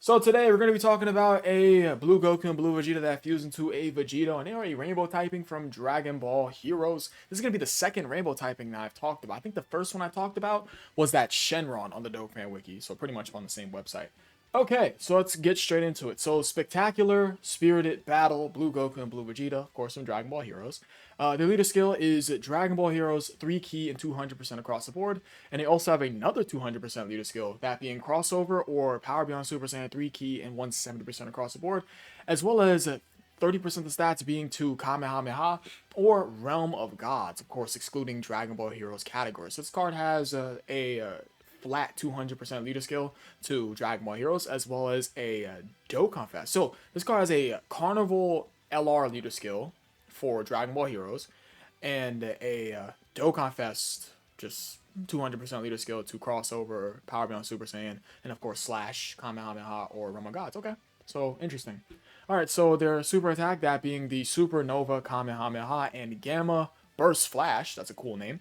So today we're going to be talking about a blue Goku and blue Vegeta that fuse into a Vegito, and they are a rainbow typing from Dragon Ball Heroes. This is going to be the second rainbow typing that I've talked about. I think the first one I talked about was that Shenron on the Dokfan Wiki, so pretty much on the same website. Okay, so let's get straight into it. So, spectacular, spirited battle, Blue Goku and Blue Vegeta, of course, from Dragon Ball Heroes. Their leader skill is Dragon Ball Heroes 3 key and 200% across the board, and they also have another 200% leader skill, that being crossover or Power Beyond Super Saiyan 3 key and 170% across the board, as well as 30% of the stats being to Kamehameha or Realm of Gods, of course, excluding Dragon Ball Heroes categories. So this card has a flat 200% leader skill to Dragon Ball Heroes, as well as a Dokkan Fest. So this card has a Carnival LR leader skill for Dragon Ball Heroes, and a Dokkan Fest, just 200% leader skill to crossover, Power Beyond Super Saiyan, and of course Slash, Kamehameha, or Realm of Gods. Okay, so interesting. Alright, so their super attack, that being the Supernova Kamehameha and Gamma Burst Flash, that's a cool name.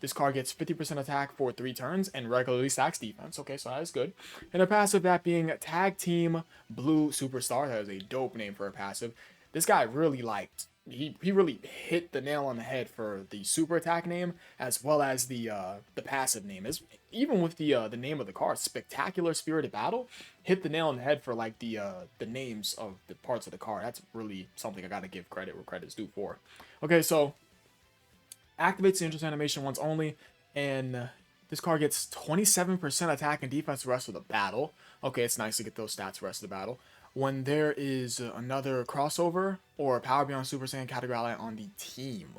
This card gets 50% attack for 3 turns and regularly stacks defense. Okay, so that is good. And a passive, that being Tag Team Blue Superstar. That is a dope name for a passive. This guy really he really hit the nail on the head for the super attack name, as well as the passive name. Is even with the name of the card, Spectacular Spirited Battle, hit the nail on the head for like the names of the parts of the card. That's really something I gotta give credit where credit's due for. Okay, so activates the interest animation once only, and this card gets 27% attack and defense the rest of the battle. Okay, it's nice to get those stats the rest of the battle. When there is another crossover or Power Beyond Super Saiyan category ally on the team.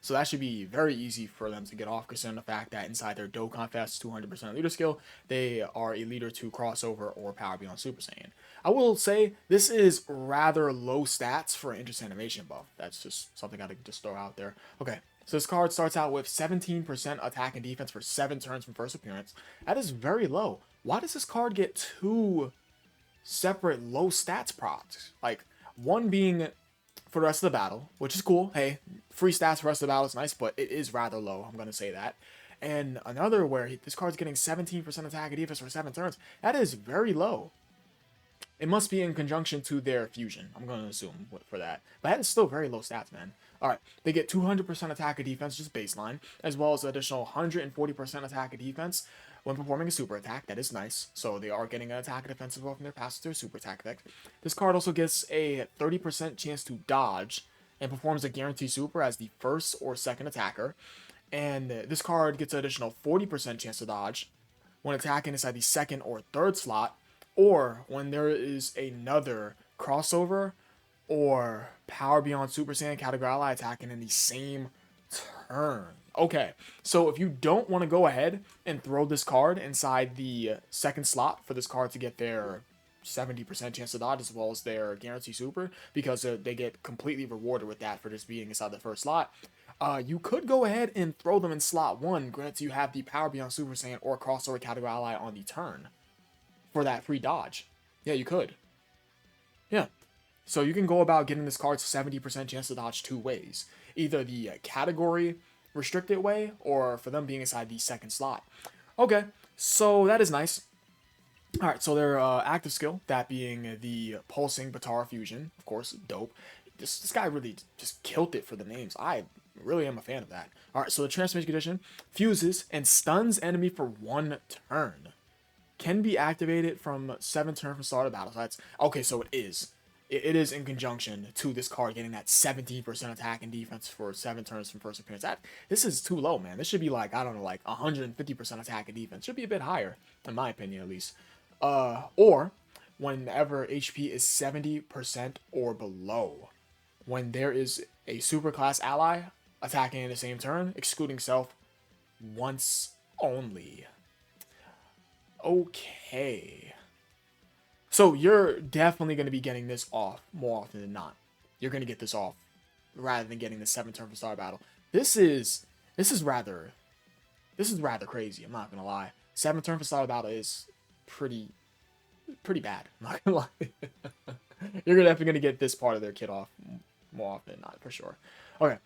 So that should be very easy for them to get off, considering the fact that inside their Dokkan Fest 200% leader skill, they are a leader to crossover or Power Beyond Super Saiyan. I will say this is rather low stats for an interest animation buff. That's just something I gotta just throw out there. Okay, so this card starts out with 17% attack and defense for 7 turns from first appearance. That is very low. Why does this card get 2 separate low stats procs? Like, one being for the rest of the battle, which is cool. Hey, free stats for the rest of the battle is nice, but it is rather low. I'm going to say that. And another where this card's getting 17% attack and defense for 7 turns. That is very low. It must be in conjunction to their fusion, I'm going to assume, for that. But that is still very low stats, man. Alright, they get 200% attack and defense, just baseline, as well as additional 140% attack and defense when performing a super attack. That is nice. So they are getting an attack and defensive buff from their passive to super attack effect. This card also gets a 30% chance to dodge and performs a guaranteed super as the first or second attacker. And this card gets an additional 40% chance to dodge when attacking inside the second or third slot, or when there is another crossover or Power Beyond Super Saiyan category ally attacking in the same turn. Okay, so if you don't want to go ahead and throw this card inside the second slot for this card to get their 70% chance to dodge as well as their guarantee super, because they get completely rewarded with that for just being inside the first slot, you could go ahead and throw them in slot 1, granted you have the Power Beyond Super Saiyan or crossover category ally on the turn for that free dodge. Yeah, you could. Yeah. So you can go about getting this card's 70% chance to dodge 2 ways. Either the category restricted way, or for them being inside the second slot. Okay, so that is nice. Alright, so their active skill, that being the Pulsing Batara Fusion, of course, dope. This guy really just killed it for the names. I really am a fan of that. Alright, so the Transformation Condition fuses and stuns enemy for 1 turn. Can be activated from 7 turns from start of battle. So that's okay, so it is. It is in conjunction to this card getting that 17% attack and defense for 7 turns from first appearance. This is too low, man. This should be like, I don't know, like 150% attack and defense. Should be a bit higher, in my opinion at least. Or whenever HP is 70% or below. When there is a superclass ally attacking in the same turn, excluding self once only. Okay. So you're definitely going to be getting this off more often than not. You're going to get this off rather than getting the 7 turn for star battle. This is rather crazy. I'm not going to lie. 7 turn for star battle is pretty bad. I'm not going to lie. You're definitely going to get this part of their kit off more often than not, for sure. Okay.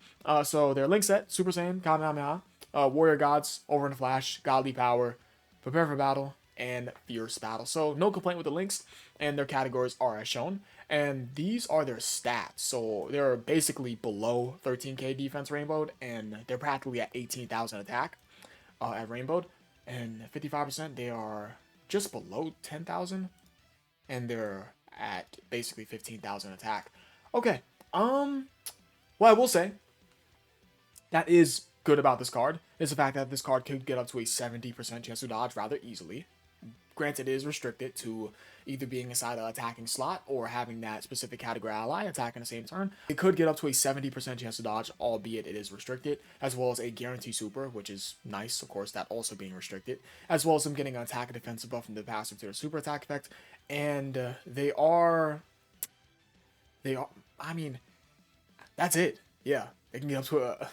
So their link set: Super Saiyan, Kamehameha, Warrior Gods, Over in a Flash, Godly Power, Prepare for Battle, and Fierce Battle. So no complaint with the links, and their categories are as shown. And these are their stats. So they're basically below 13k defense rainbowed, and they're practically at 18,000 attack at rainbowed. And 55%, they are just below 10,000, and they're at basically 15,000 attack. Okay, well, I will say that is good about this card is the fact that this card could get up to a 70% chance to dodge rather easily. Granted, it is restricted to either being inside the attacking slot or having that specific category ally attack in the same turn. It could get up to a 70% chance to dodge, albeit it is restricted, as well as a guarantee super, which is nice, of course, that also being restricted, as well as them getting an attack and defensive buff from the passive to their super attack effect. And they are, I mean, that's it. Yeah, they can get up to a,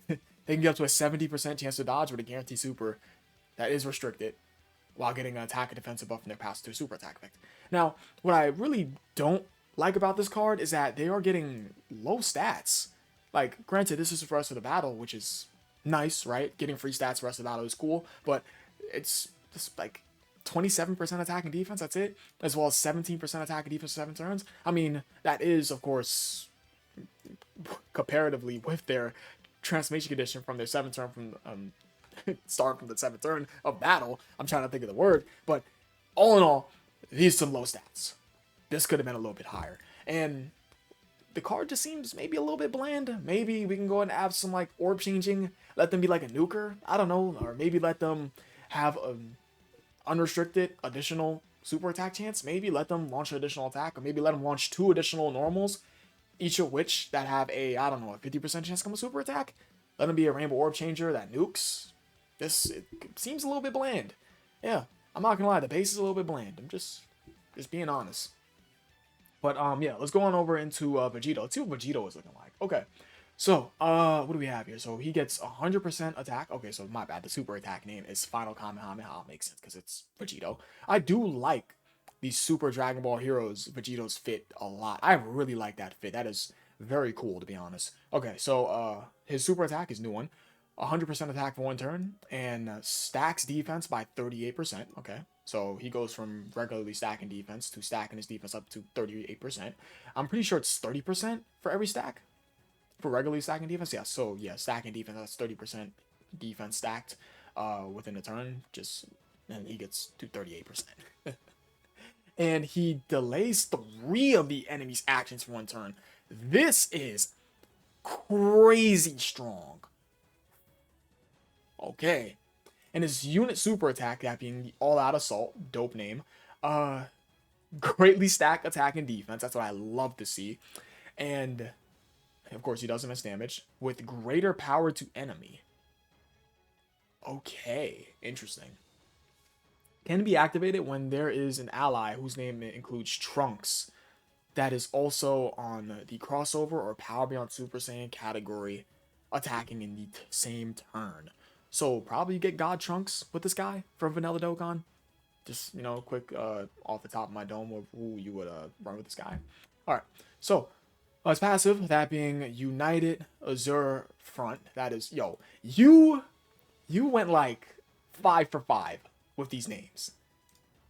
they can get up to a 70% chance to dodge with a guarantee super that is restricted, while getting an attack and defensive buff from their passive to super attack effect. Now, what I really don't like about this card is that they are getting low stats. Like, granted, this is for rest of the battle, which is nice, right? Getting free stats for rest of the battle is cool, but it's just like 27% attack and defense, that's it, as well as 17% attack and defense 7 turns. I mean, that is, of course, comparatively with their transformation condition from their 7th turn from start from the 7th turn of battle. I'm trying to think of the word, but all in all, these are some low stats. This could have been a little bit higher, and the card just seems maybe a little bit bland. Maybe we can go and have some like orb changing, let them be like a nuker, I don't know, or maybe let them have an unrestricted additional super attack chance. Maybe let them launch an additional attack, or maybe let them launch 2 additional normals, each of which that have a, I don't know, a 50% chance to come a super attack. Let them be a rainbow orb changer that nukes. It seems a little bit bland. Yeah, I'm not gonna lie, the base is a little bit bland. I'm just being honest. But yeah, let's go on over into Vegito. Let's see what Vegito is looking like. Okay, so what do we have here? So he gets 100% attack. Okay, so my bad. The super attack name is Final Kamehameha. Makes sense because it's Vegito. I do like these Super Dragon Ball Heroes Vegito's fit a lot. I really like that fit. That is very cool, to be honest. Okay, so his super attack is new one. 100% attack for 1 turn, and stacks defense by 38%. Okay, so he goes from regularly stacking defense to stacking his defense up to 38%. I'm pretty sure it's 30% for every stack for regularly stacking defense. Yeah, so yeah, stacking defense, that's 30% defense stacked within a turn, and he gets to 38%. And he delays 3 of the enemy's actions for 1 turn. This is crazy strong. Okay. And his unit super attack, that being the all-out assault, dope name, greatly stack attack and defense. That's what I love to see. And of course he doesn't miss damage with greater power to enemy. Okay, interesting. Can be activated when there is an ally whose name includes Trunks that is also on the crossover or Power Beyond Super Saiyan category, attacking in the same turn. So probably you get God Trunks with this guy from Vanilla Dokkan. Just, you know, quick off the top of my dome of who you would run with this guy. Alright, so his passive, that being United Azure Front. That is, yo, you went like 5 for 5 with these names.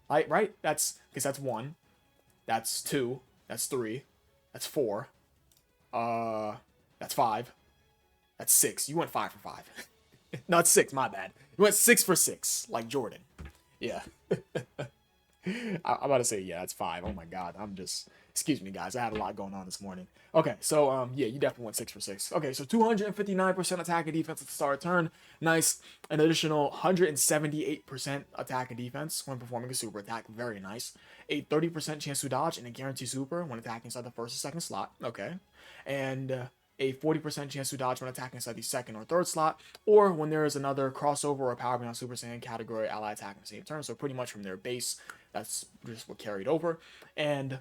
Right? That's, because that's 1. That's 2. That's 3. That's 4. That's 5. That's 6. You went 5 for 5. Not 6, my bad. You went 6 for 6, like Jordan. Yeah. I'm about to say, yeah, that's 5. Oh my god, excuse me, guys. I had a lot going on this morning. Okay, so, yeah, you definitely went 6 for 6. Okay, so 259% attack and defense at the start of turn. Nice. An additional 178% attack and defense when performing a super attack. Very nice. A 30% chance to dodge and a guarantee super when attacking inside the 1st or 2nd slot. Okay. And a 40% chance to dodge when attacking inside the 2nd or 3rd slot, or when there is another crossover or Power Beyond Super Saiyan category ally attack in the same turn. So pretty much from their base, that's just what carried over. And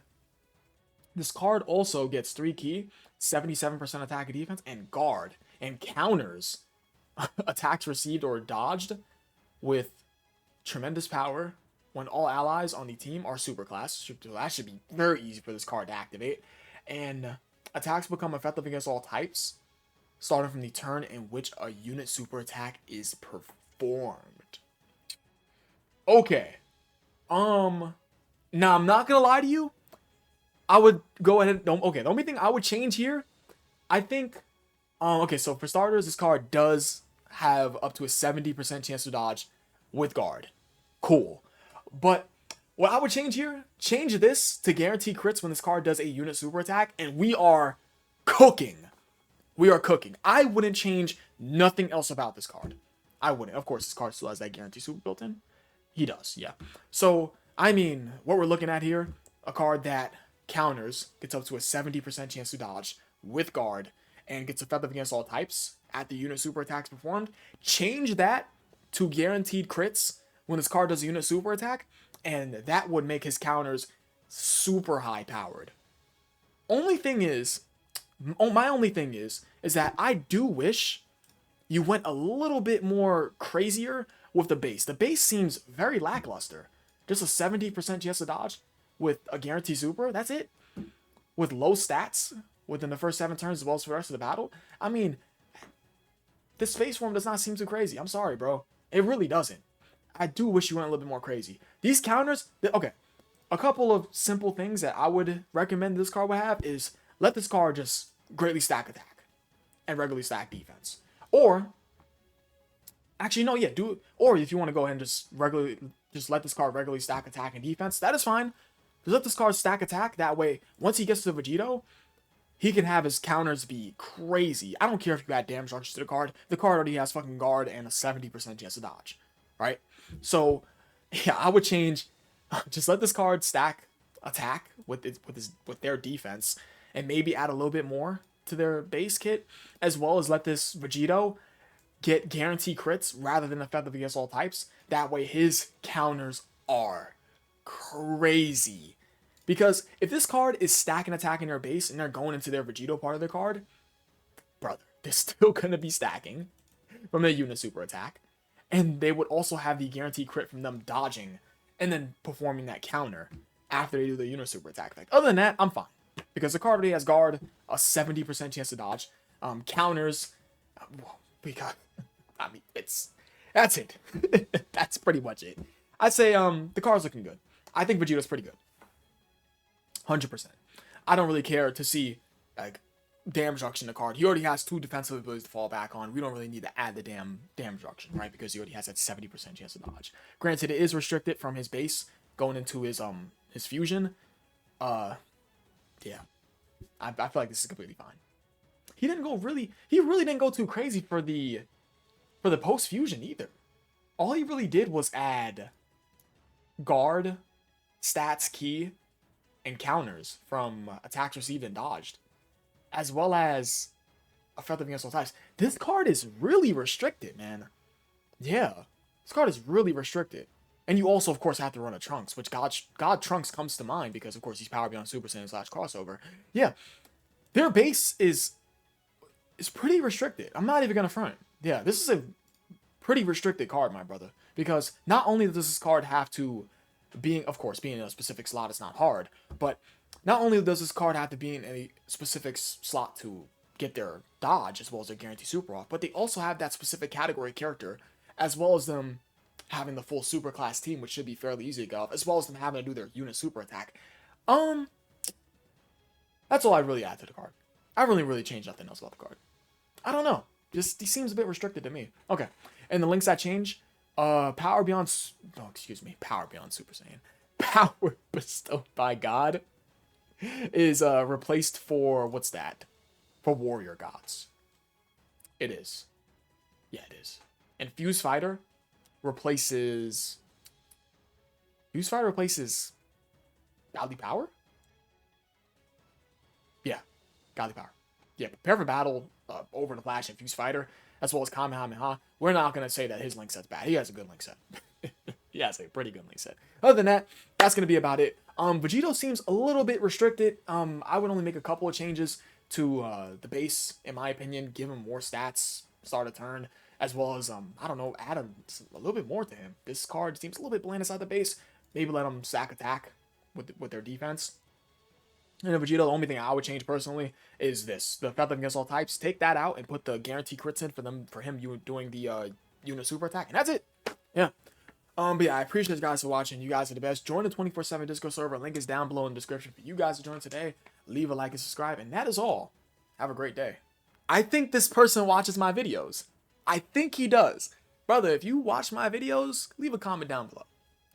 this card also gets 3 key, 77% attack and defense, and guard, and counters attacks received or dodged with tremendous power when all allies on the team are superclass. So that should be very easy for this card to activate. And attacks become effective against all types, starting from the turn in which a unit super attack is performed. Okay, Now I'm not gonna lie to you. I would go ahead. Okay, the only thing I would change here, I think. Okay, so for starters, this card does have up to a 70% chance to dodge with guard. Cool. But what I would change here, change this to guarantee crits when this card does a unit super attack, and we are cooking. We are cooking. I wouldn't change nothing else about this card. I wouldn't. Of course, this card still has that guarantee super built in. He does, yeah. So, I mean, what we're looking at here, a card that counters, gets up to a 70% chance to dodge with guard, and gets effective against all types at the unit super attacks performed. Change that to guaranteed crits when this card does a unit super attack, and that would make his counters super high powered. Only thing is, my only thing is that I do wish you went a little bit more crazier with the base. The base seems very lackluster. Just a 70% chance to dodge with a guarantee super. That's it. With low stats within the first 7 turns as well as for the rest of the battle. I mean, this face form does not seem too crazy. I'm sorry, bro. It really doesn't. I do wish you went a little bit more crazy. These counters, okay. A couple of simple things that I would recommend this card would have is let this card just greatly stack attack and regularly stack defense. Or, actually, no, yeah, do it. Or if you want to go ahead and just let this card regularly stack attack and defense, that is fine. Just let this card stack attack. That way, once he gets to Vegito, he can have his counters be crazy. I don't care if you add damage reduction to the card. The card already has fucking guard and a 70% chance to dodge, right? So, yeah, I would change. Just let this card stack attack with their defense, and maybe add a little bit more to their base kit, as well as let this Vegito get guarantee crits rather than effective against all types. That way, his counters are crazy. Because if this card is stacking attack in their base and they're going into their Vegito part of their card, brother, they're still going to be stacking from their unit super attack. And they would also have the guaranteed crit from them dodging and then performing that counter after they do the unit super attack effect. Other than that, I'm fine. Because the card already has guard, a 70% chance to dodge. Counters, I mean, that's it. That's pretty much it. I'd say the card's looking good. I think Vegito's pretty good. 100%. I don't really care to see like damage reduction in the card. He already has 2 defensive abilities to fall back on. We don't really need to add the damn damage reduction, right? Because he already has that 70% chance to dodge. Granted, it is restricted from his base going into his fusion. Yeah. I feel like this is completely fine. He really didn't go too crazy for the post fusion either. All he really did was add guard, stats, key, and counters from attacks received and dodged, as well as effective against all types. This card is really restricted, man. Yeah, this card is really restricted. And you also, of course, have to run a Trunks, which God Trunks comes to mind because, of course, he's Power Beyond Super Saiyan / crossover. Yeah, their base is pretty restricted. I'm not even gonna front. Yeah, this is a pretty restricted card, my brother, because not only does this card have to being in a specific slot is not hard, but not only does this card have to be in a specific slot to get their dodge as well as their guarantee super off, but they also have that specific category character, as well as them having the full super class team, which should be fairly easy to get off, as well as them having to do their unit super attack. That's all I really add to the card. I really changed nothing else about the card. I don't know. Just he seems a bit restricted to me. Okay, and the links that change. Power Beyond Super Saiyan. Power bestowed by God is replaced for what's that? For Warrior Gods. It is. Yeah, it is. And Fuse Fighter replaces Godly Power? Yeah, Godly Power. Yeah, Prepare for Battle, Over the Flash, and Fuse Fighter, as well as Kamehameha. We're not going to say that his link set's bad. He has a good link set. He has a pretty good link set. Other than that, that's going to be about it. Vegito seems a little bit restricted. I would only make a couple of changes to the base, in my opinion. Give him more stats, start a turn, as well as, I don't know, add a little bit more to him. This card seems a little bit bland inside the base. Maybe let him stack attack with their defense. And in Vegito, the only thing I would change personally is this. The effective against all types. Take that out and put the guarantee crits in for him doing the unit super attack. And that's it. Yeah. But yeah, I appreciate you guys for watching. You guys are the best. Join the 24/7 Discord server. Link is down below in the description for you guys to join today. Leave a like and subscribe. And that is all. Have a great day. I think this person watches my videos. I think he does. Brother, if you watch my videos, leave a comment down below.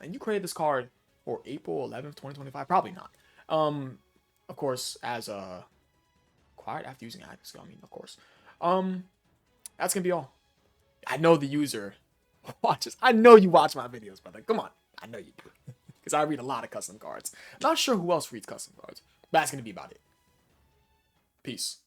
And you created this card for April 11th, 2025? Probably not. Of course, as acquired after using active skill. I mean, of course. That's gonna be all. I know the user watches. I know you watch my videos, brother. Come on. I know you do. Because I read a lot of custom cards. Not sure who else reads custom cards. But that's gonna be about it. Peace.